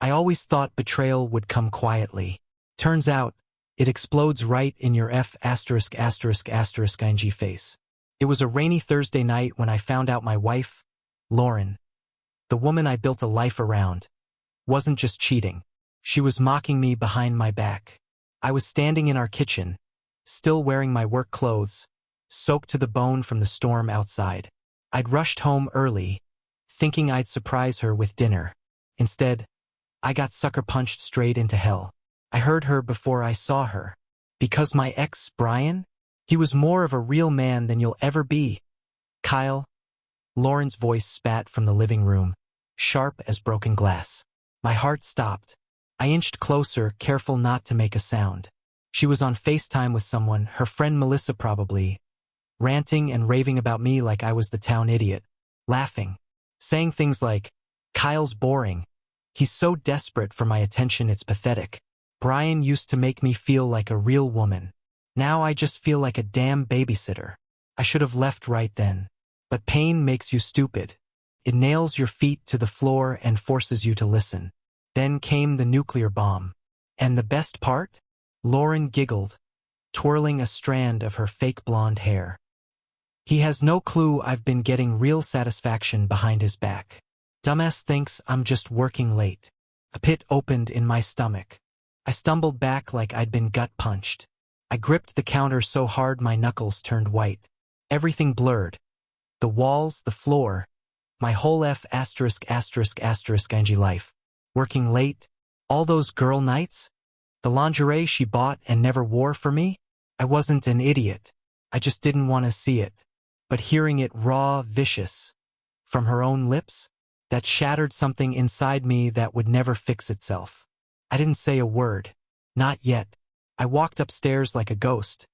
I always thought betrayal would come quietly. Turns out, it explodes right in your ******ing face. It was a rainy Thursday night when I found out my wife, Lauren, the woman I built a life around, wasn't just cheating. She was mocking me behind my back. I was standing in our kitchen, still wearing my work clothes, soaked to the bone from the storm outside. I'd rushed home early, thinking I'd surprise her with dinner. Instead, I got sucker-punched straight into hell. I heard her before I saw her. Because my ex, Brian? He was more of a real man than you'll ever be. Kyle. Lauren's voice spat from the living room, sharp as broken glass. My heart stopped. I inched closer, careful not to make a sound. She was on FaceTime with someone, her friend Melissa probably, ranting and raving about me like I was the town idiot, laughing, saying things like, "Kyle's boring. He's so desperate for my attention it's pathetic. Brian used to make me feel like a real woman. Now I just feel like a damn babysitter. I should have left right then. But pain makes you stupid. It nails your feet to the floor and forces you to listen." Then came the nuclear bomb. And the best part? Lauren giggled, twirling a strand of her fake blonde hair. "He has no clue I've been getting real satisfaction behind his back. Dumbass thinks I'm just working late." A pit opened in my stomach. I stumbled back like I'd been gut-punched. I gripped the counter so hard my knuckles turned white. Everything blurred. The walls, the floor, my whole *****ing life. Working late, all those girl nights, the lingerie she bought and never wore for me. I wasn't an idiot. I just didn't want to see it. But hearing it raw, vicious, from her own lips, that shattered something inside me that would never fix itself. I didn't say a word. Not yet. I walked upstairs like a ghost,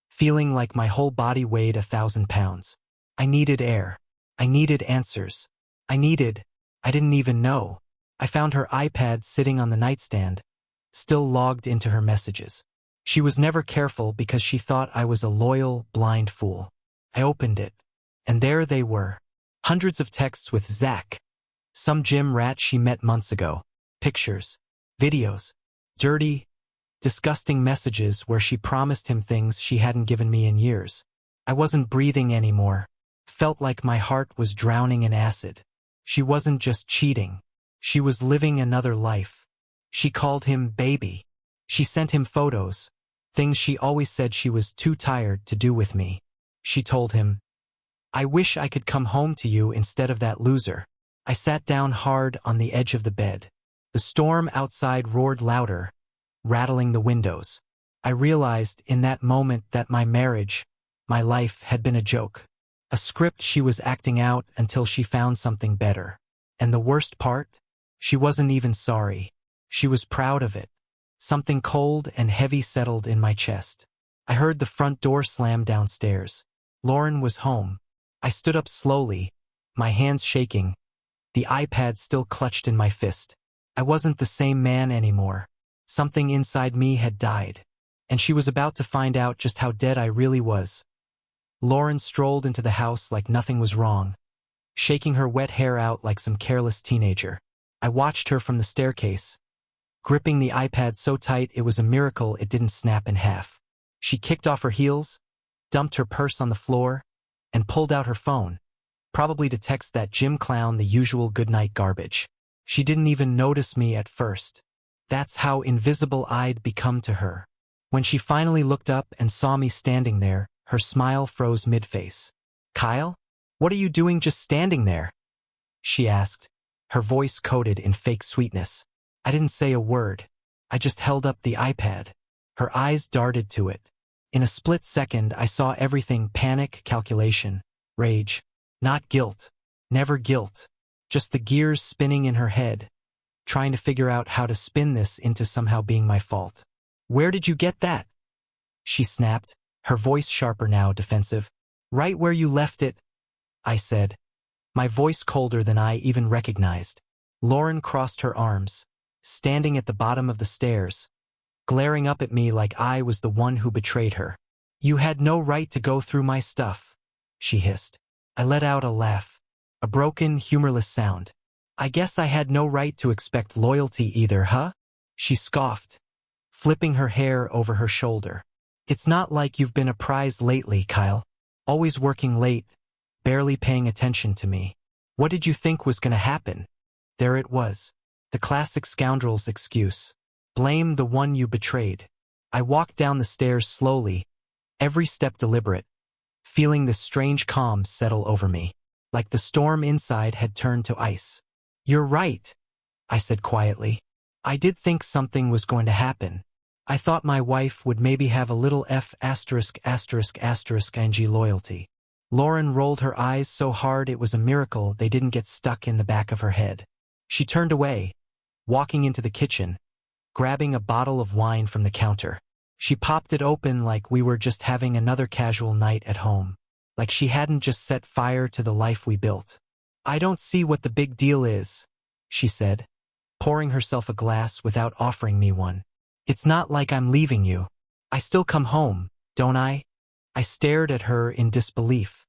feeling like my whole body weighed 1,000 pounds. I needed air. I needed answers. I didn't even know. I found her iPad sitting on the nightstand, still logged into her messages. She was never careful because she thought I was a loyal, blind fool. I opened it, and there they were. Hundreds of texts with Zach, some gym rat she met months ago. Pictures, videos, dirty, disgusting messages where she promised him things she hadn't given me in years. I wasn't breathing anymore. Felt like my heart was drowning in acid. She wasn't just cheating. She was living another life. She called him baby. She sent him photos, things she always said she was too tired to do with me. She told him, "I wish I could come home to you instead of that loser." I sat down hard on the edge of the bed. The storm outside roared louder, rattling the windows. I realized in that moment that my marriage, my life had been a joke. A script she was acting out until she found something better. And the worst part? She wasn't even sorry. She was proud of it. Something cold and heavy settled in my chest. I heard the front door slam downstairs. Lauren was home. I stood up slowly, my hands shaking, the iPad still clutched in my fist. I wasn't the same man anymore. Something inside me had died. And she was about to find out just how dead I really was. Lauren strolled into the house like nothing was wrong, shaking her wet hair out like some careless teenager. I watched her from the staircase, gripping the iPad so tight it was a miracle it didn't snap in half. She kicked off her heels, dumped her purse on the floor, and pulled out her phone, probably to text that gym clown the usual goodnight garbage. She didn't even notice me at first. That's how invisible I'd become to her. When she finally looked up and saw me standing there, her smile froze mid-face. "Kyle? What are you doing just standing there?" she asked, her voice coated in fake sweetness. I didn't say a word. I just held up the iPad. Her eyes darted to it. In a split second, I saw everything: panic, calculation, rage. Not guilt. Never guilt. Just the gears spinning in her head, trying to figure out how to spin this into somehow being my fault. "Where did you get that?" she snapped, her voice sharper now, defensive. "Right where you left it," I said, my voice colder than I even recognized. Lauren crossed her arms, standing at the bottom of the stairs, glaring up at me like I was the one who betrayed her. "You had no right to go through my stuff," she hissed. I let out a laugh, a broken, humorless sound. I guess I had no right to expect loyalty either, huh? She scoffed, flipping her hair over her shoulder. It's not like you've been a prize lately, Kyle. Always working late, barely paying attention to me. What did you think was going to happen? There it was. The classic scoundrel's excuse. Blame the one you betrayed. I walked down the stairs slowly, every step deliberate, feeling this strange calm settle over me, like the storm inside had turned to ice. You're right, I said quietly. I did think something was going to happen. I thought my wife would maybe have a little ****ing loyalty. Lauren rolled her eyes so hard it was a miracle they didn't get stuck in the back of her head. She turned away, walking into the kitchen, grabbing a bottle of wine from the counter. She popped it open like we were just having another casual night at home, like she hadn't just set fire to the life we built. I don't see what the big deal is, she said, pouring herself a glass without offering me one. It's not like I'm leaving you. I still come home, don't I? I stared at her in disbelief.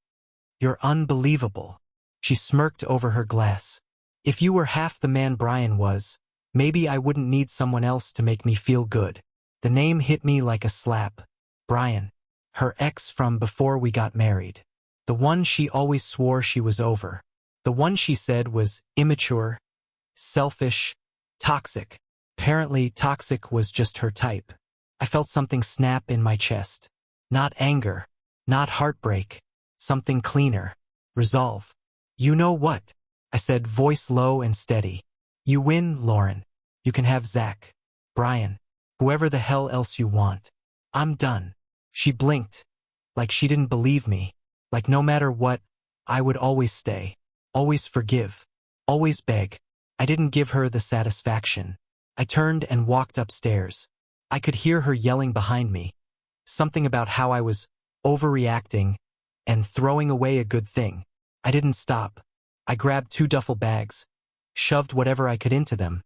You're unbelievable. She smirked over her glass. If you were half the man Brian was, maybe I wouldn't need someone else to make me feel good. The name hit me like a slap. Brian. Her ex from before we got married. The one she always swore she was over. The one she said was immature, selfish, toxic. Apparently, toxic was just her type. I felt something snap in my chest. Not anger, not heartbreak, something cleaner. Resolve. You know what? I said, voice low and steady. You win, Lauren. You can have Zach, Brian, whoever the hell else you want. I'm done. She blinked, like she didn't believe me, like no matter what, I would always stay, always forgive, always beg. I didn't give her the satisfaction. I turned and walked upstairs. I could hear her yelling behind me, something about how I was overreacting and throwing away a good thing. I didn't stop. I grabbed 2 duffel bags, shoved whatever I could into them.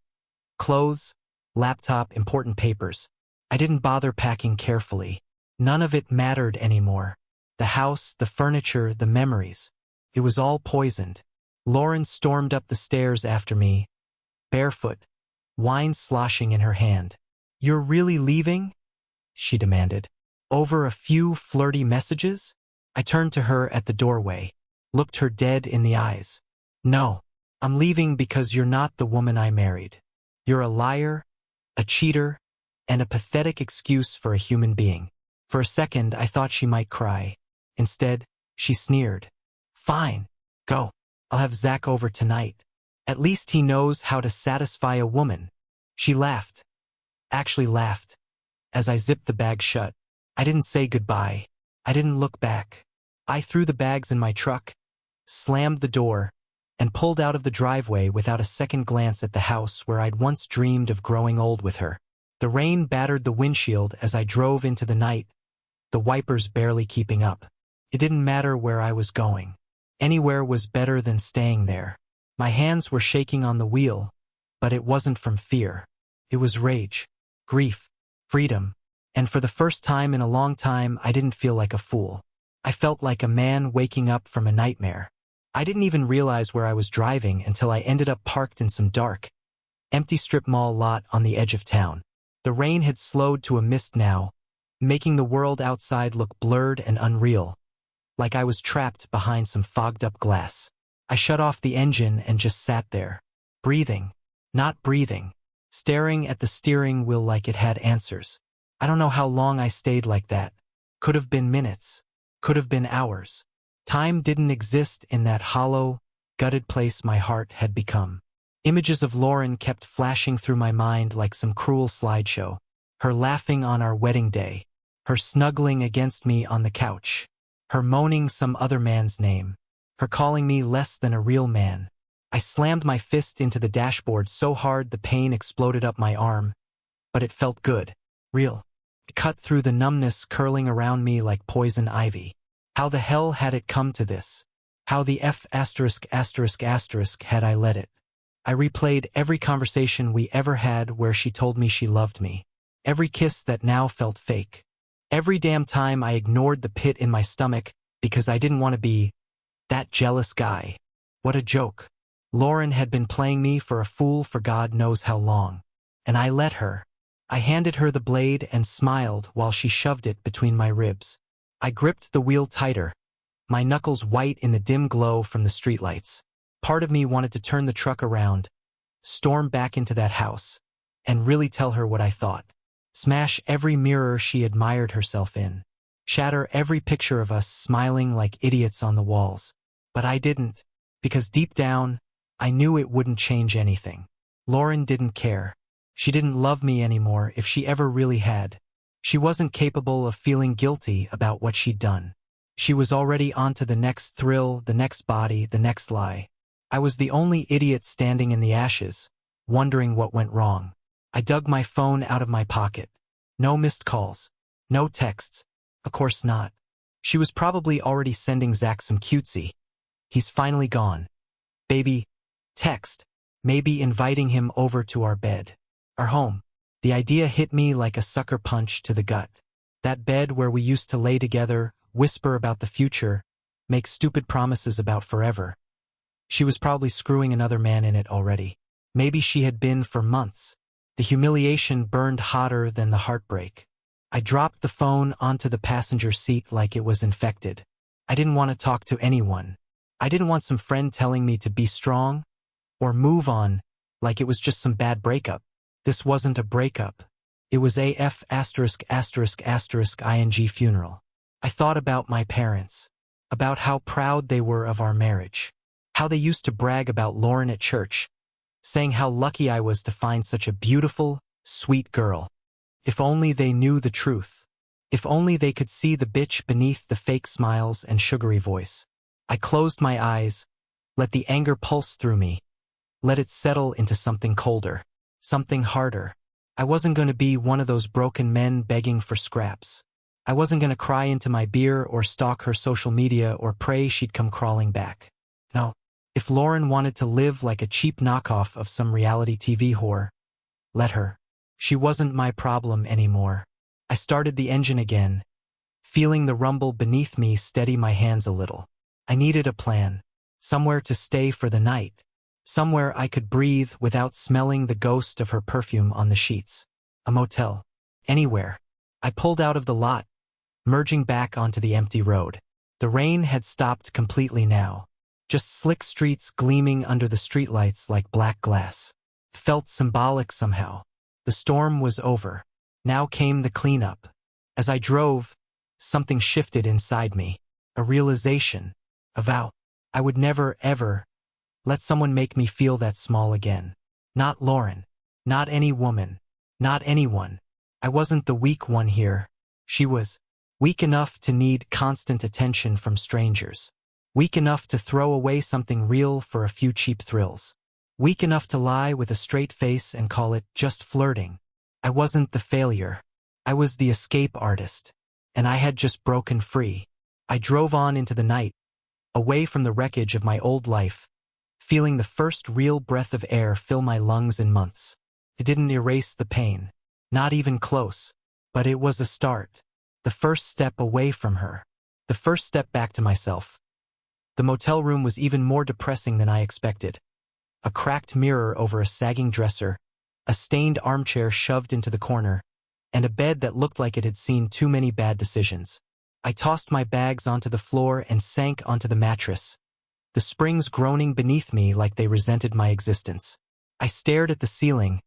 Clothes, laptop, important papers. I didn't bother packing carefully. None of it mattered anymore. The house, the furniture, the memories. It was all poisoned. Lauren stormed up the stairs after me, barefoot, wine sloshing in her hand. You're really leaving? She demanded. Over a few flirty messages? I turned to her at the doorway, looked her dead in the eyes. No, I'm leaving because you're not the woman I married. You're a liar, a cheater, and a pathetic excuse for a human being. For a second, I thought she might cry. Instead, she sneered. Fine, go. I'll have Zach over tonight. At least he knows how to satisfy a woman. She laughed. Actually laughed. As I zipped the bag shut. I didn't say goodbye. I didn't look back. I threw the bags in my truck, slammed the door, and pulled out of the driveway without a second glance at the house where I'd once dreamed of growing old with her. The rain battered the windshield as I drove into the night, the wipers barely keeping up. It didn't matter where I was going. Anywhere was better than staying there. My hands were shaking on the wheel, but it wasn't from fear. It was rage, grief, freedom, and for the first time in a long time, I didn't feel like a fool. I felt like a man waking up from a nightmare. I didn't even realize where I was driving until I ended up parked in some dark, empty strip mall lot on the edge of town. The rain had slowed to a mist now, making the world outside look blurred and unreal, like I was trapped behind some fogged-up glass. I shut off the engine and just sat there, breathing, not breathing, staring at the steering wheel like it had answers. I don't know how long I stayed like that. Could have been minutes, could have been hours. Time didn't exist in that hollow, gutted place my heart had become. Images of Lauren kept flashing through my mind like some cruel slideshow. Her laughing on our wedding day, her snuggling against me on the couch, her moaning some other man's name, her calling me less than a real man. I slammed my fist into the dashboard so hard the pain exploded up my arm, but it felt good, real. It cut through the numbness curling around me like poison ivy. How the hell had it come to this? How the had I let it? I replayed every conversation we ever had where she told me she loved me. Every kiss that now felt fake. Every damn time I ignored the pit in my stomach because I didn't want to be that jealous guy. What a joke. Lauren had been playing me for a fool for God knows how long. And I let her. I handed her the blade and smiled while she shoved it between my ribs. I gripped the wheel tighter, my knuckles white in the dim glow from the streetlights. Part of me wanted to turn the truck around, storm back into that house, and really tell her what I thought. Smash every mirror she admired herself in. Shatter every picture of us smiling like idiots on the walls. But I didn't, because deep down, I knew it wouldn't change anything. Lauren didn't care. She didn't love me anymore if she ever really had. She wasn't capable of feeling guilty about what she'd done. She was already on to the next thrill, the next body, the next lie. I was the only idiot standing in the ashes, wondering what went wrong. I dug my phone out of my pocket. No missed calls. No texts. Of course not. She was probably already sending Zach some cutesy. He's finally gone. Baby. Text. Maybe inviting him over to our bed. Our home. The idea hit me like a sucker punch to the gut. That bed where we used to lay together, whisper about the future, make stupid promises about forever. She was probably screwing another man in it already. Maybe she had been for months. The humiliation burned hotter than the heartbreak. I dropped the phone onto the passenger seat like it was infected. I didn't want to talk to anyone. I didn't want some friend telling me to be strong or move on like it was just some bad breakup. This wasn't a breakup. It was AF *****ing funeral. I thought about my parents, about how proud they were of our marriage, how they used to brag about Lauren at church, saying how lucky I was to find such a beautiful, sweet girl. If only they knew the truth. If only they could see the bitch beneath the fake smiles and sugary voice. I closed my eyes, let the anger pulse through me, let it settle into something colder, something harder. I wasn't going to be one of those broken men begging for scraps. I wasn't going to cry into my beer or stalk her social media or pray she'd come crawling back. No. If Lauren wanted to live like a cheap knockoff of some reality TV whore, let her. She wasn't my problem anymore. I started the engine again, feeling the rumble beneath me steady my hands a little. I needed a plan, somewhere to stay for the night, somewhere I could breathe without smelling the ghost of her perfume on the sheets. A motel. Anywhere. I pulled out of the lot, merging back onto the empty road. The rain had stopped completely now. Just slick streets gleaming under the streetlights like black glass. Felt symbolic somehow. The storm was over. Now came the cleanup. As I drove, something shifted inside me. A realization. A vow. I would never, ever let someone make me feel that small again. Not Lauren. Not any woman. Not anyone. I wasn't the weak one here. She was weak enough to need constant attention from strangers. Weak enough to throw away something real for a few cheap thrills. Weak enough to lie with a straight face and call it just flirting. I wasn't the failure. I was the escape artist. And I had just broken free. I drove on into the night, away from the wreckage of my old life, feeling the first real breath of air fill my lungs in months. It didn't erase the pain. Not even close. But it was a start. The first step away from her. The first step back to myself. The motel room was even more depressing than I expected. A cracked mirror over a sagging dresser, a stained armchair shoved into the corner, and a bed that looked like it had seen too many bad decisions. I tossed my bags onto the floor and sank onto the mattress, the springs groaning beneath me like they resented my existence. I stared at the ceiling,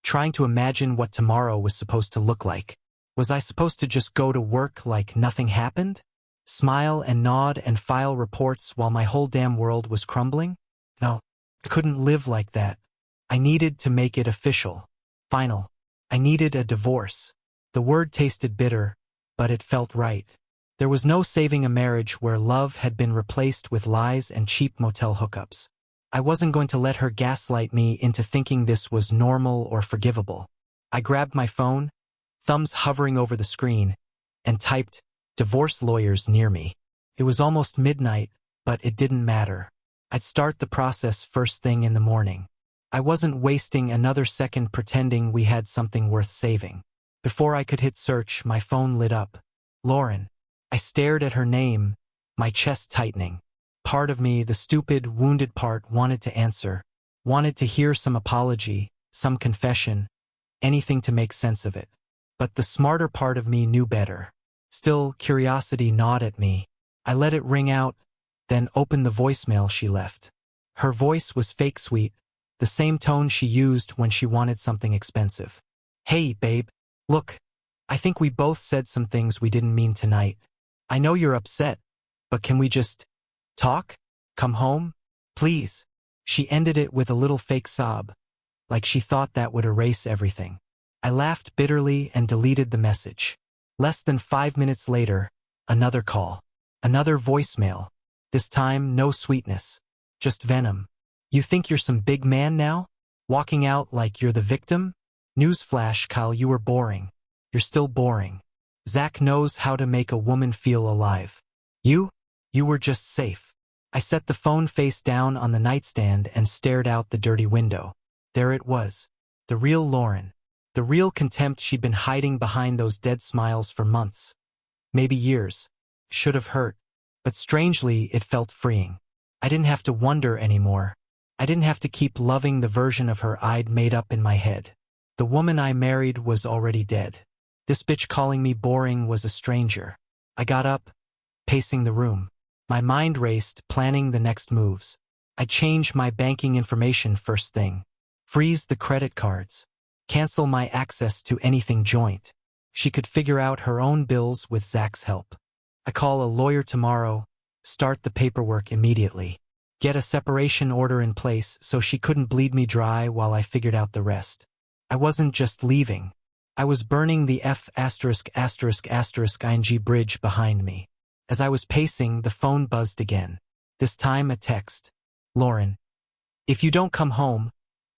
trying to imagine what tomorrow was supposed to look like. Was I supposed to just go to work like nothing happened? Smile and nod and file reports while my whole damn world was crumbling? No, I couldn't live like that. I needed to make it official. Final. I needed a divorce. The word tasted bitter, but it felt right. There was no saving a marriage where love had been replaced with lies and cheap motel hookups. I wasn't going to let her gaslight me into thinking this was normal or forgivable. I grabbed my phone, thumbs hovering over the screen, and typed, "Divorce lawyers near me." It was almost midnight, but it didn't matter. I'd start the process first thing in the morning. I wasn't wasting another second pretending we had something worth saving. Before I could hit search, my phone lit up. Lauren. I stared at her name, my chest tightening. Part of me, the stupid, wounded part, wanted to answer, wanted to hear some apology, some confession, anything to make sense of it. But the smarter part of me knew better. Still, curiosity gnawed at me. I let it ring out, then opened the voicemail she left. Her voice was fake sweet, the same tone she used when she wanted something expensive. "Hey, babe. Look, I think we both said some things we didn't mean tonight. I know you're upset, but can we just talk? Come home? Please." She ended it with a little fake sob, like she thought that would erase everything. I laughed bitterly and deleted the message. Less than 5 minutes later, another call. Another voicemail. This time, no sweetness. Just venom. "You think you're some big man now? Walking out like you're the victim? Newsflash, Kyle, you were boring. You're still boring. Zach knows how to make a woman feel alive. You were just safe." I set the phone face down on the nightstand and stared out the dirty window. There it was. The real Lauren. The real contempt she'd been hiding behind those dead smiles for months. Maybe years. Should have hurt. But strangely, it felt freeing. I didn't have to wonder anymore. I didn't have to keep loving the version of her I'd made up in my head. The woman I married was already dead. This bitch calling me boring was a stranger. I got up, pacing the room. My mind raced, planning the next moves. I changed my banking information first thing. Freeze the credit cards. Cancel my access to anything joint. She could figure out her own bills with Zach's help. I call a lawyer tomorrow, start the paperwork immediately. Get a separation order in place so she couldn't bleed me dry while I figured out the rest. I wasn't just leaving. I was burning the F******ing bridge behind me. As I was pacing, the phone buzzed again. This time a text. "Lauren, if you don't come home,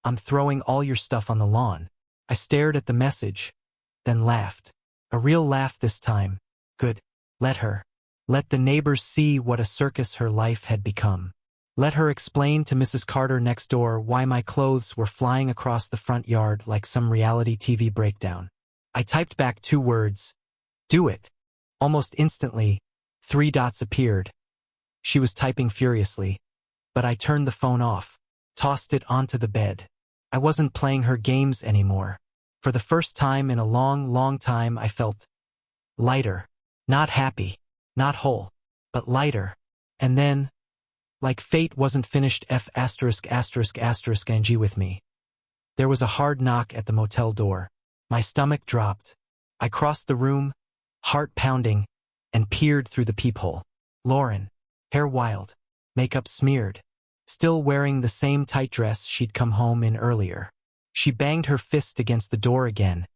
I'm throwing all your stuff on the lawn." I stared at the message, then laughed. A real laugh this time. Good. Let her. Let the neighbors see what a circus her life had become. Let her explain to Mrs. Carter next door why my clothes were flying across the front yard like some reality TV breakdown. I typed back 2 words. "Do it." Almost instantly, 3 dots appeared. She was typing furiously, but I turned the phone off, tossed it onto the bed. I wasn't playing her games anymore. For the first time in a long, long time, I felt lighter. Not happy, not whole, but lighter. And then, like fate wasn't finished F******ing with me. There was a hard knock at the motel door. My stomach dropped. I crossed the room, heart pounding, and peered through the peephole. Lauren, hair wild, makeup smeared, still wearing the same tight dress she'd come home in earlier. She banged her fist against the door again,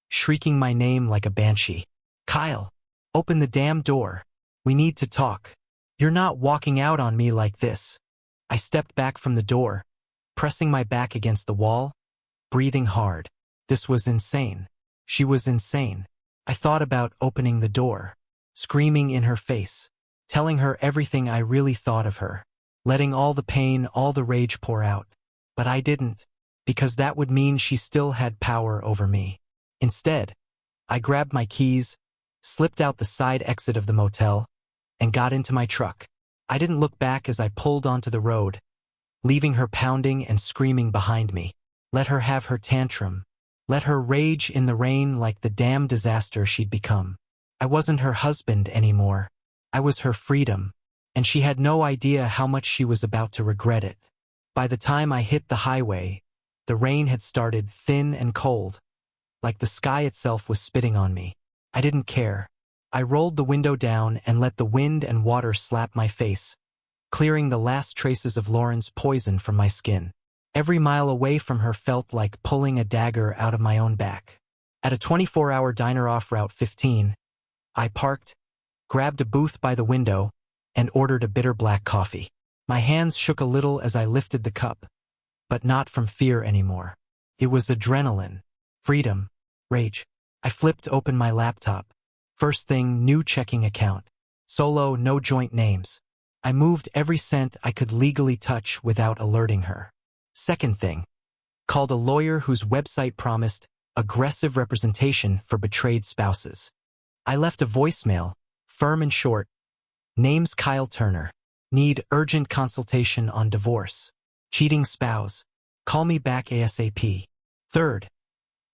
shrieking my name like a banshee. "Kyle, open the damn door. We need to talk. You're not walking out on me like this." I stepped back from the door, pressing my back against the wall, breathing hard. This was insane. She was insane. I thought about opening the door, screaming in her face, telling her everything I really thought of her, letting all the pain, all the rage pour out. But I didn't, because that would mean she still had power over me. Instead, I grabbed my keys, slipped out the side exit of the motel, and got into my truck. I didn't look back as I pulled onto the road, leaving her pounding and screaming behind me. Let her have her tantrum. Let her rage in the rain like the damn disaster she'd become. I wasn't her husband anymore. I was her freedom, and she had no idea how much she was about to regret it. By the time I hit the highway, the rain had started, thin and cold, like the sky itself was spitting on me. I didn't care. I rolled the window down and let the wind and water slap my face, clearing the last traces of Lauren's poison from my skin. Every mile away from her felt like pulling a dagger out of my own back. At a 24-hour diner off Route 15, I parked, grabbed a booth by the window, and ordered a bitter black coffee. My hands shook a little as I lifted the cup, but not from fear anymore. It was adrenaline, freedom, rage. I flipped open my laptop. First thing, new checking account. Solo, no joint names. I moved every cent I could legally touch without alerting her. Second thing, called a lawyer whose website promised aggressive representation for betrayed spouses. I left a voicemail, firm and short. Name's Kyle Turner. Need urgent consultation on divorce. Cheating spouse. Call me back ASAP. Third.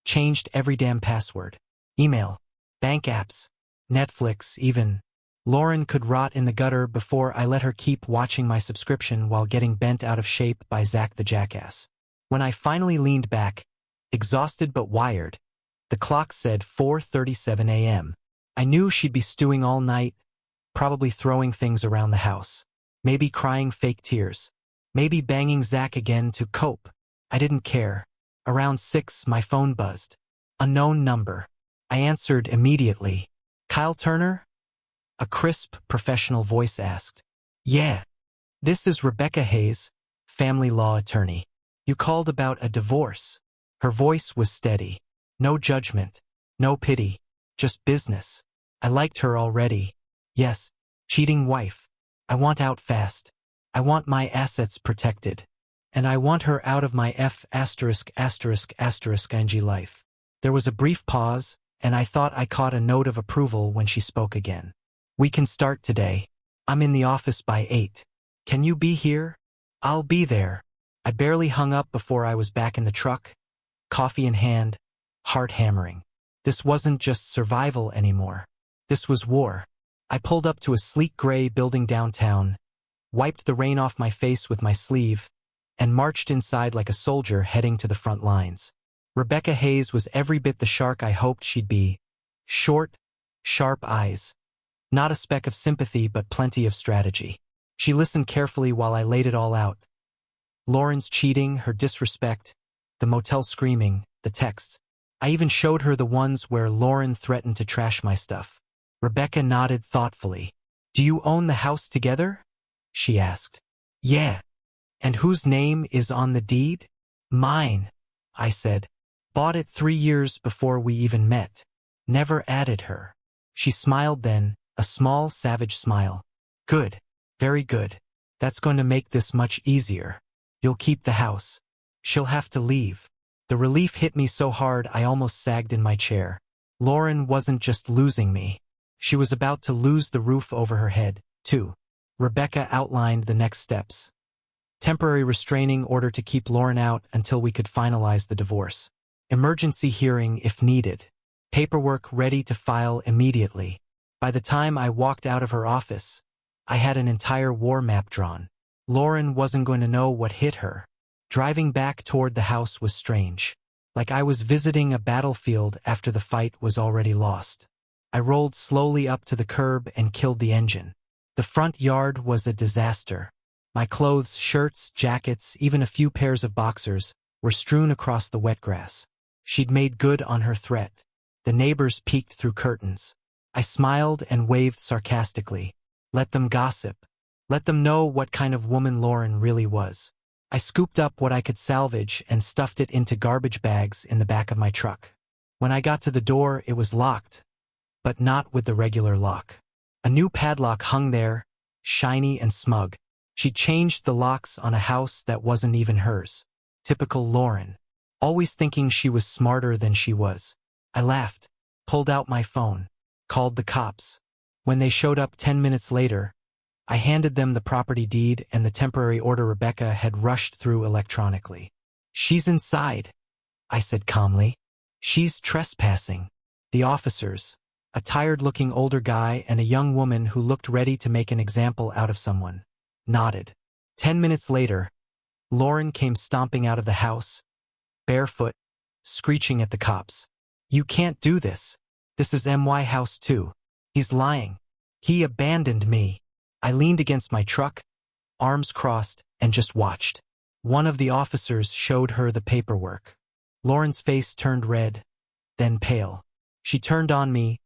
Changed every damn password. Email. Bank apps. Netflix, even. Lauren could rot in the gutter before I let her keep watching my subscription while getting bent out of shape by Zach the Jackass. When I finally leaned back, exhausted but wired, the clock said 4:37 a.m. I knew she'd be stewing all night, probably throwing things around the house. Maybe crying fake tears. Maybe banging Zach again to cope. I didn't care. Around 6, my phone buzzed. Unknown number. I answered immediately. Kyle Turner? A crisp, professional voice asked. Yeah. This is Rebecca Hayes, family law attorney. You called about a divorce. Her voice was steady. No judgment. No pity. Just business. I liked her already. Yes. Cheating wife. I want out fast. I want my assets protected. And I want her out of my *****ing life. There was a brief pause, and I thought I caught a note of approval when she spoke again. We can start today. I'm in the office by 8. Can you be here? I'll be there. I barely hung up before I was back in the truck, coffee in hand, heart hammering. This wasn't just survival anymore. This was war. I pulled up to a sleek gray building downtown, wiped the rain off my face with my sleeve, and marched inside like a soldier heading to the front lines. Rebecca Hayes was every bit the shark I hoped she'd be. Short, sharp eyes. Not a speck of sympathy but plenty of strategy. She listened carefully while I laid it all out. Lauren's cheating, her disrespect, the motel screaming, the texts. I even showed her the ones where Lauren threatened to trash my stuff. Rebecca nodded thoughtfully. Do you own the house together? She asked. Yeah. And whose name is on the deed? Mine, I said. Bought it 3 years before we even met. Never added her. She smiled then, a small, savage smile. Good. Very good. That's going to make this much easier. You'll keep the house. She'll have to leave. The relief hit me so hard I almost sagged in my chair. Lauren wasn't just losing me. She was about to lose the roof over her head, too. Rebecca outlined the next steps. Temporary restraining order to keep Lauren out until we could finalize the divorce. Emergency hearing if needed. Paperwork ready to file immediately. By the time I walked out of her office, I had an entire war map drawn. Lauren wasn't going to know what hit her. Driving back toward the house was strange. Like I was visiting a battlefield after the fight was already lost. I rolled slowly up to the curb and killed the engine. The front yard was a disaster. My clothes, shirts, jackets, even a few pairs of boxers, were strewn across the wet grass. She'd made good on her threat. The neighbors peeked through curtains. I smiled and waved sarcastically. Let them gossip. Let them know what kind of woman Lauren really was. I scooped up what I could salvage and stuffed it into garbage bags in the back of my truck. When I got to the door, it was locked, but not with the regular lock. A new padlock hung there, shiny and smug. She changed the locks on a house that wasn't even hers. Typical Lauren. Always thinking she was smarter than she was. I laughed, pulled out my phone, called the cops. When they showed up 10 minutes later, I handed them the property deed and the temporary order Rebecca had rushed through electronically. She's inside, I said calmly. She's trespassing. The officers, a tired-looking older guy and a young woman who looked ready to make an example out of someone, nodded. 10 minutes later, Lauren came stomping out of the house, barefoot, screeching at the cops. You can't do this. This is MY House 2. He's lying. He abandoned me. I leaned against my truck, arms crossed, and just watched. One of the officers showed her the paperwork. Lauren's face turned red, then pale. She turned on me,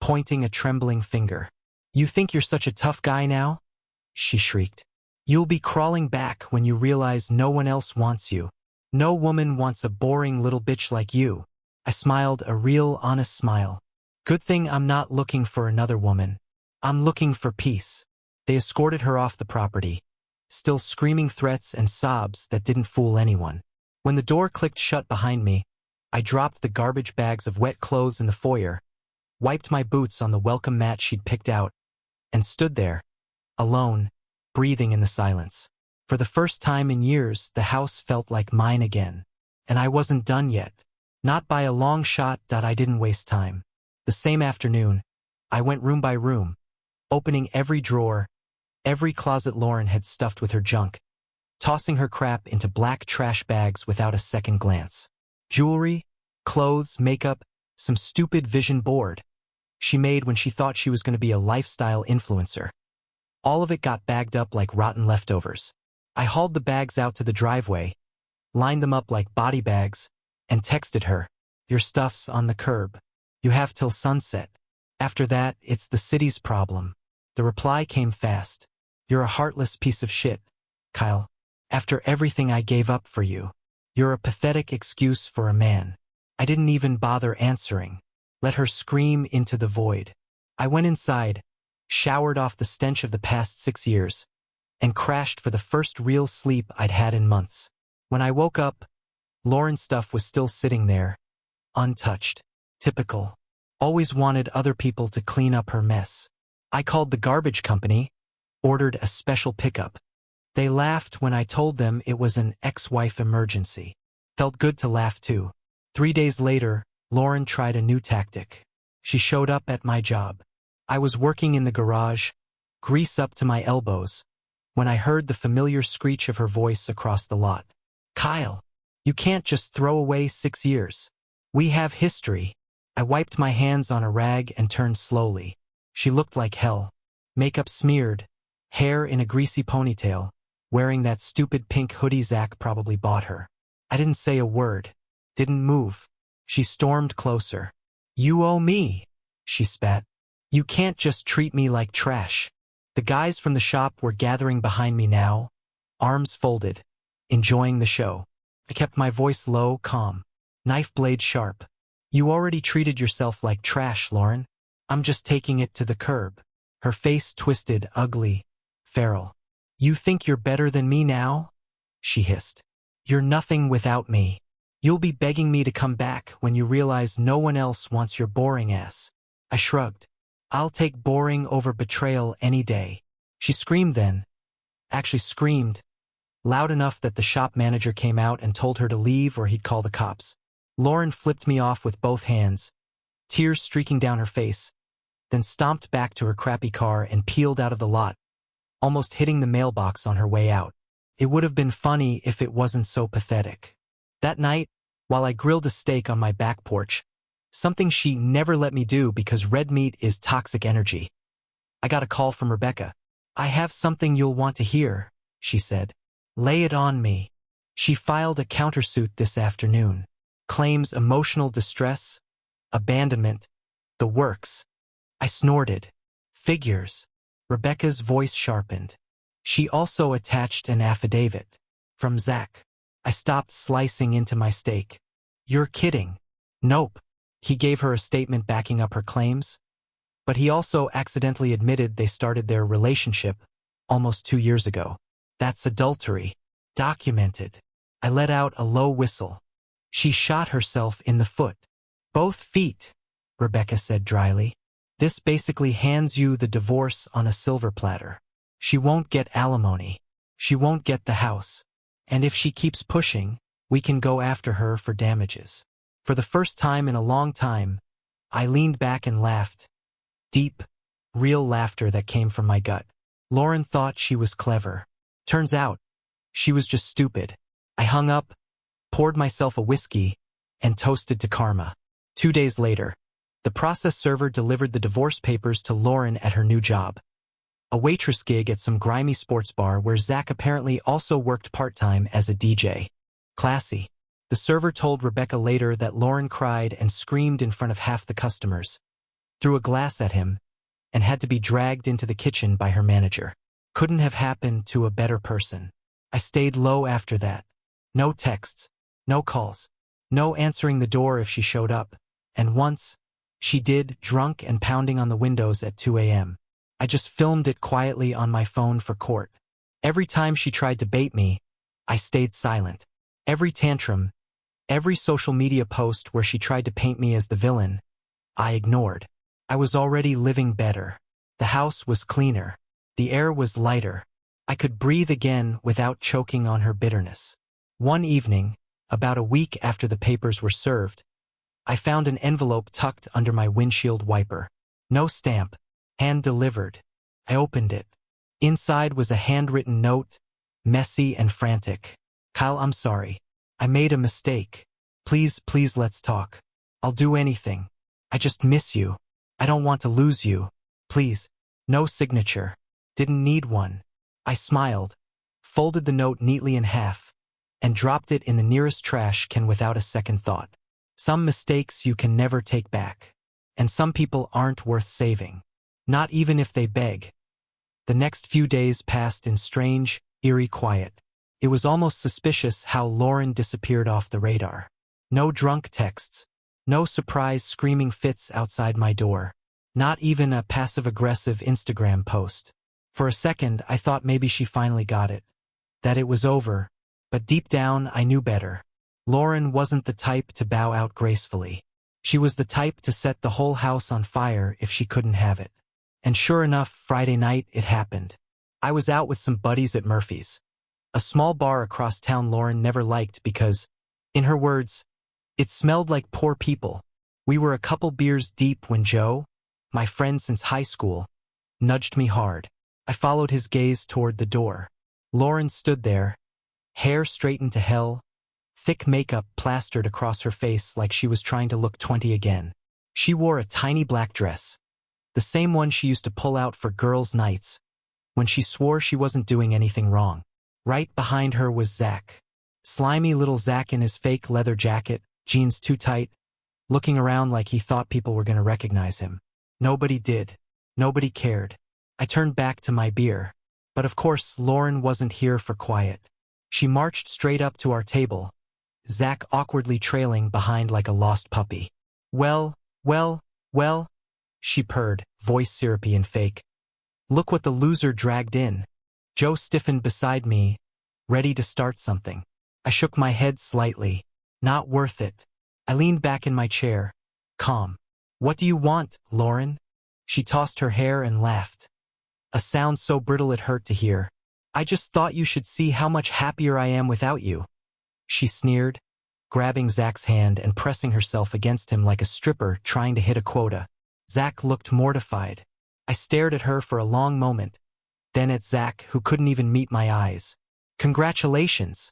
pointing a trembling finger. You think you're such a tough guy now? She shrieked. You'll be crawling back when you realize no one else wants you. No woman wants a boring little bitch like you. I smiled a real, honest smile. Good thing I'm not looking for another woman. I'm looking for peace. They escorted her off the property, still screaming threats and sobs that didn't fool anyone. When the door clicked shut behind me, I dropped the garbage bags of wet clothes in the foyer, wiped my boots on the welcome mat she'd picked out, and stood there, alone, breathing in the silence. For the first time in years, the house felt like mine again. And I wasn't done yet. Not by a long shot. I didn't waste time. The same afternoon, I went room by room, opening every drawer, every closet Lauren had stuffed with her junk, tossing her crap into black trash bags without a second glance. Jewelry, clothes, makeup, some stupid vision board she made when she thought she was going to be a lifestyle influencer. All of it got bagged up like rotten leftovers. I hauled the bags out to the driveway, lined them up like body bags, and texted her, "Your stuff's on the curb. You have till sunset. After that, it's the city's problem." The reply came fast. "You're a heartless piece of shit, Kyle. After everything I gave up for you. You're a pathetic excuse for a man." I didn't even bother answering. Let her scream into the void. I went inside, showered off the stench of the past 6 years, and crashed for the first real sleep I'd had in months. When I woke up, Lauren's stuff was still sitting there, untouched. Typical. Always wanted other people to clean up her mess. I called the garbage company, ordered a special pickup. They laughed when I told them it was an ex-wife emergency. Felt good to laugh too. 3 days later, Lauren tried a new tactic. She showed up at my job. I was working in the garage, grease up to my elbows, when I heard the familiar screech of her voice across the lot. "Kyle, you can't just throw away 6 years. We have history." I wiped my hands on a rag and turned slowly. She looked like hell. Makeup smeared, hair in a greasy ponytail, wearing that stupid pink hoodie Zach probably bought her. I didn't say a word, didn't move. She stormed closer. "You owe me," she spat. "You can't just treat me like trash." The guys from the shop were gathering behind me now, arms folded, enjoying the show. I kept my voice low, calm, knife blade sharp. "You already treated yourself like trash, Lauren. I'm just taking it to the curb." Her face twisted, ugly, feral. "You think you're better than me now?" she hissed. "You're nothing without me. You'll be begging me to come back when you realize no one else wants your boring ass." I shrugged. "I'll take boring over betrayal any day." She screamed then. Actually screamed, loud enough that the shop manager came out and told her to leave or he'd call the cops. Lauren flipped me off with both hands, tears streaking down her face, then stomped back to her crappy car and peeled out of the lot, almost hitting the mailbox on her way out. It would have been funny if it wasn't so pathetic. That night, while I grilled a steak on my back porch, something she never let me do because red meat is toxic energy, I got a call from Rebecca. "I have something you'll want to hear," she said. "Lay it on me." She filed a countersuit this afternoon. Claims emotional distress, abandonment, the works. I snorted. "Figures." Rebecca's voice sharpened. She also attached an affidavit. "From Zach." I stopped slicing into my steak. "You're kidding." "Nope." He gave her a statement backing up her claims, but he also accidentally admitted they started their relationship almost 2 years ago. "That's adultery. Documented." I let out a low whistle. "She shot herself in the foot." "Both feet," Rebecca said dryly. "This basically hands you the divorce on a silver platter. She won't get alimony. She won't get the house. And if she keeps pushing, we can go after her for damages." For the first time in a long time, I leaned back and laughed. Deep, real laughter that came from my gut. Lauren thought she was clever. Turns out, she was just stupid. I hung up, poured myself a whiskey, and toasted to karma. 2 days later, the process server delivered the divorce papers to Lauren at her new job. A waitress gig at some grimy sports bar where Zach apparently also worked part-time as a DJ. Classy. The server told Rebecca later that Lauren cried and screamed in front of half the customers, threw a glass at him, and had to be dragged into the kitchen by her manager. Couldn't have happened to a better person. I stayed low after that. No texts, no calls, no answering the door if she showed up, and once, she did, drunk and pounding on the windows at 2 a.m. I just filmed it quietly on my phone for court. Every time she tried to bait me, I stayed silent. Every tantrum, every social media post where she tried to paint me as the villain, I ignored. I was already living better. The house was cleaner. The air was lighter. I could breathe again without choking on her bitterness. One evening, about a week after the papers were served, I found an envelope tucked under my windshield wiper. No stamp. Hand-delivered. I opened it. Inside was a handwritten note, messy and frantic. Kyle, I'm sorry. I made a mistake. Please, please let's talk. I'll do anything. I just miss you. I don't want to lose you. Please. No signature. Didn't need one. I smiled, folded the note neatly in half, and dropped it in the nearest trash can without a second thought. Some mistakes you can never take back. And some people aren't worth saving. Not even if they beg. The next few days passed in strange, eerie quiet. It was almost suspicious how Lauren disappeared off the radar. No drunk texts. No surprise screaming fits outside my door. Not even a passive-aggressive Instagram post. For a second, I thought maybe she finally got it. That it was over. But deep down, I knew better. Lauren wasn't the type to bow out gracefully. She was the type to set the whole house on fire if she couldn't have it. And sure enough, Friday night, it happened. I was out with some buddies at Murphy's, a small bar across town Lauren never liked because, in her words, it smelled like poor people. We were a couple beers deep when Joe, my friend since high school, nudged me hard. I followed his gaze toward the door. Lauren stood there, hair straightened to hell, thick makeup plastered across her face like she was trying to look 20 again. She wore a tiny black dress, the same one she used to pull out for girls' nights, when she swore she wasn't doing anything wrong. Right behind her was Zach. Slimy little Zach in his fake leather jacket, jeans too tight, looking around like he thought people were going to recognize him. Nobody did. Nobody cared. I turned back to my beer. But of course, Lauren wasn't here for quiet. She marched straight up to our table, Zach awkwardly trailing behind like a lost puppy. Well, she purred, voice syrupy and fake. Look what the loser dragged in. Joe stiffened beside me, ready to start something. I shook my head slightly. Not worth it. I leaned back in my chair, calm. What do you want, Lauren? She tossed her hair and laughed. A sound so brittle it hurt to hear. I just thought you should see how much happier I am without you. She sneered, grabbing Zach's hand and pressing herself against him like a stripper trying to hit a quota. Zach looked mortified. I stared at her for a long moment, then at Zach, who couldn't even meet my eyes. Congratulations,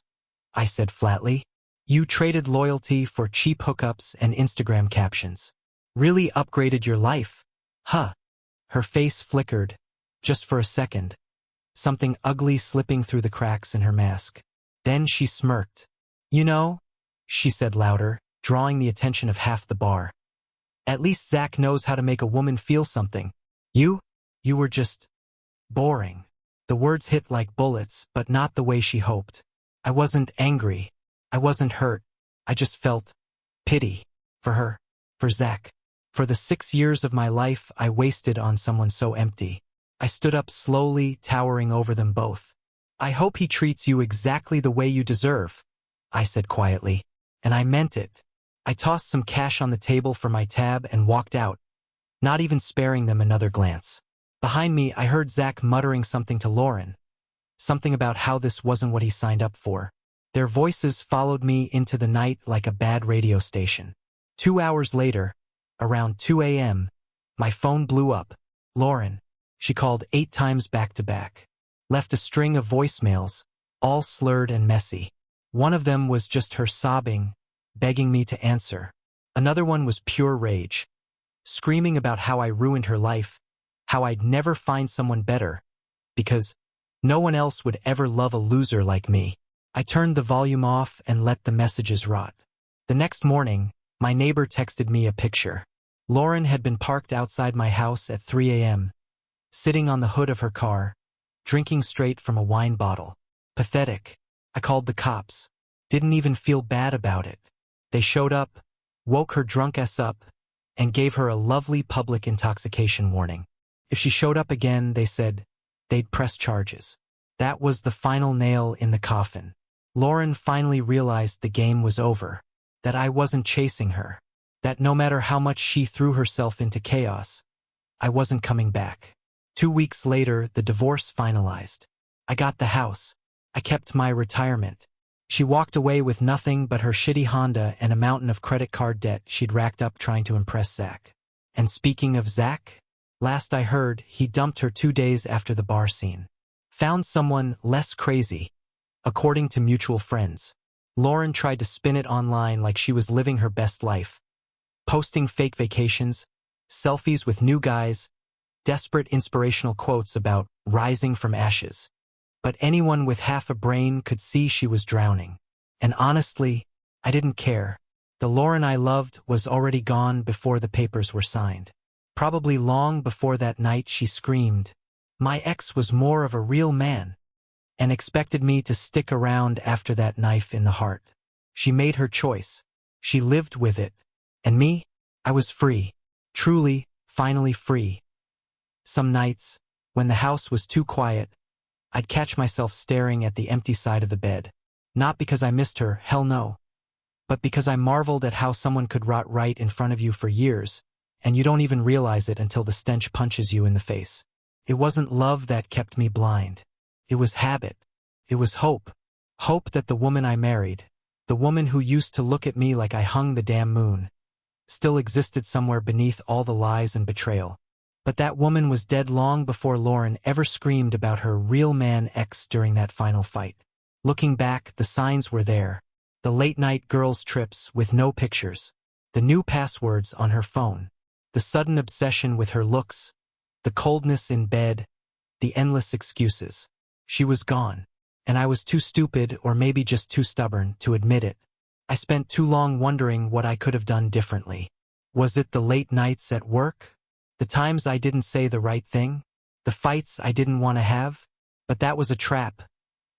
I said flatly. You traded loyalty for cheap hookups and Instagram captions. Really upgraded your life. Huh. Her face flickered, just for a second, something ugly slipping through the cracks in her mask. Then she smirked. You know, she said louder, drawing the attention of half the bar. At least Zach knows how to make a woman feel something. You were just boring. The words hit like bullets, but not the way she hoped. I wasn't angry. I wasn't hurt. I just felt pity for her, for Zach, for the 6 years of my life I wasted on someone so empty. I stood up slowly, towering over them both. I hope he treats you exactly the way you deserve, I said quietly, and I meant it. I tossed some cash on the table for my tab and walked out, not even sparing them another glance. Behind me, I heard Zach muttering something to Lauren, something about how this wasn't what he signed up for. Their voices followed me into the night like a bad radio station. 2 hours later, around 2 a.m., my phone blew up. Lauren. She called 8 times back to back. Left a string of voicemails, all slurred and messy. One of them was just her sobbing, begging me to answer. Another one was pure rage, screaming about how I ruined her life, how I'd never find someone better, because no one else would ever love a loser like me. I turned the volume off and let the messages rot. The next morning, my neighbor texted me a picture. Lauren had been parked outside my house at 3 a.m., sitting on the hood of her car, drinking straight from a wine bottle. Pathetic. I called the cops. Didn't even feel bad about it. They showed up, woke her drunk ass up, and gave her a lovely public intoxication warning. If she showed up again, they said, they'd press charges. That was the final nail in the coffin. Lauren finally realized the game was over, that I wasn't chasing her, that no matter how much she threw herself into chaos, I wasn't coming back. 2 weeks later, the divorce finalized. I got the house. I kept my retirement. She walked away with nothing but her shitty Honda and a mountain of credit card debt she'd racked up trying to impress Zach. And speaking of Zach, last I heard, he dumped her 2 days after the bar scene. Found someone less crazy, according to mutual friends. Lauren tried to spin it online like she was living her best life, posting fake vacations, selfies with new guys, desperate inspirational quotes about rising from ashes. But anyone with half a brain could see she was drowning. And honestly, I didn't care. The Lauren I loved was already gone before the papers were signed. Probably long before that night she screamed, "My ex was more of a real man," and expected me to stick around after that knife in the heart. She made her choice. She lived with it. And me? I was free. Truly, finally free. Some nights, when the house was too quiet, I'd catch myself staring at the empty side of the bed. Not because I missed her, hell no. But because I marveled at how someone could rot right in front of you for years, and you don't even realize it until the stench punches you in the face. It wasn't love that kept me blind. It was habit. It was hope. Hope that the woman I married, the woman who used to look at me like I hung the damn moon, still existed somewhere beneath all the lies and betrayal. But that woman was dead long before Lauren ever screamed about her real man ex during that final fight. Looking back, the signs were there. The late-night girls' trips with no pictures, the new passwords on her phone, the sudden obsession with her looks, the coldness in bed, the endless excuses. She was gone, and I was too stupid or maybe just too stubborn to admit it. I spent too long wondering what I could have done differently. Was it the late nights at work? The times I didn't say the right thing? The fights I didn't want to have? But that was a trap.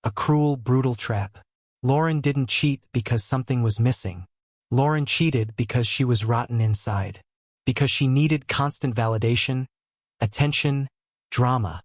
A cruel, brutal trap. Lauren didn't cheat because something was missing. Lauren cheated because she was rotten inside. Because she needed constant validation, attention, drama.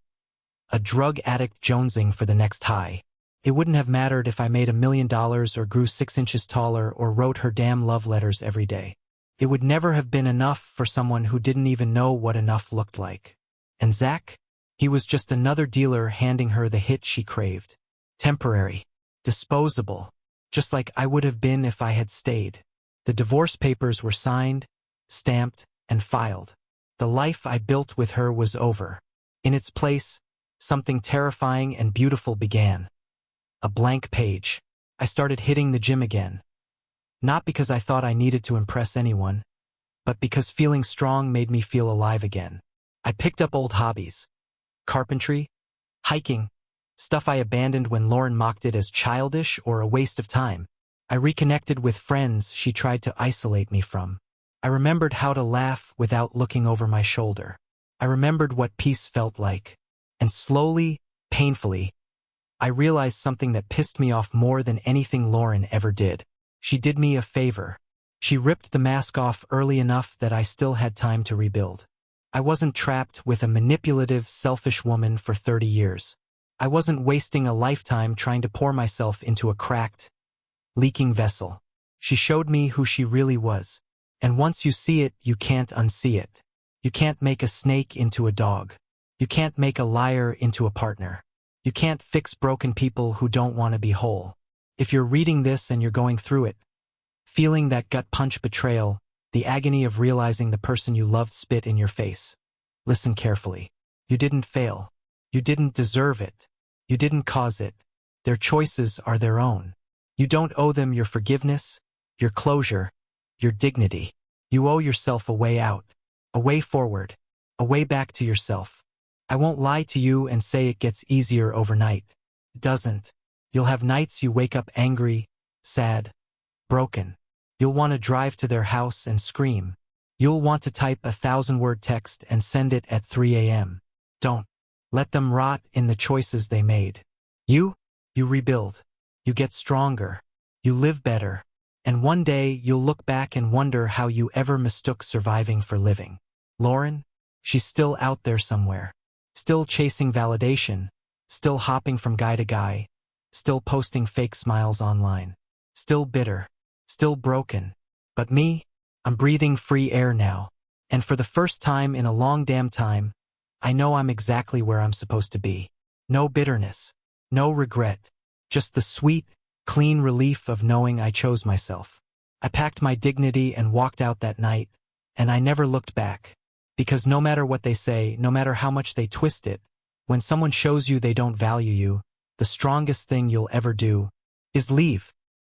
A drug addict jonesing for the next high. It wouldn't have mattered if I made $1 million or grew 6 inches taller or wrote her damn love letters every day. It would never have been enough for someone who didn't even know what enough looked like. And Zach? He was just another dealer handing her the hit she craved. Temporary. Disposable. Just like I would have been if I had stayed. The divorce papers were signed, stamped, and filed. The life I built with her was over. In its place, something terrifying and beautiful began. A blank page. I started hitting the gym again. Not because I thought I needed to impress anyone, but because feeling strong made me feel alive again. I picked up old hobbies. Carpentry, hiking, stuff I abandoned when Lauren mocked it as childish or a waste of time. I reconnected with friends she tried to isolate me from. I remembered how to laugh without looking over my shoulder. I remembered what peace felt like. And slowly, painfully, I realized something that pissed me off more than anything Lauren ever did. She did me a favor. She ripped the mask off early enough that I still had time to rebuild. I wasn't trapped with a manipulative, selfish woman for 30 years. I wasn't wasting a lifetime trying to pour myself into a cracked, leaking vessel. She showed me who she really was. And once you see it, you can't unsee it. You can't make a snake into a dog. You can't make a liar into a partner. You can't fix broken people who don't want to be whole. If you're reading this and you're going through it, feeling that gut punch betrayal, the agony of realizing the person you loved spit in your face, listen carefully. You didn't fail. You didn't deserve it. You didn't cause it. Their choices are their own. You don't owe them your forgiveness, your closure, your dignity. You owe yourself a way out, a way forward, a way back to yourself. I won't lie to you and say it gets easier overnight. It doesn't. You'll have nights you wake up angry, sad, broken. You'll want to drive to their house and scream. You'll want to type a 1,000-word text and send it at 3 a.m. Don't. Let them rot in the choices they made. You rebuild. You get stronger. You live better. And one day you'll look back and wonder how you ever mistook surviving for living. Lauren? She's still out there somewhere. Still chasing validation. Still hopping from guy to guy. Still posting fake smiles online. Still bitter. Still broken. But me? I'm breathing free air now. And for the first time in a long damn time, I know I'm exactly where I'm supposed to be. No bitterness. No regret. Just the sweet, clean relief of knowing I chose myself. I packed my dignity and walked out that night, and I never looked back. Because no matter what they say, no matter how much they twist it, when someone shows you they don't value you, the strongest thing you'll ever do is leave.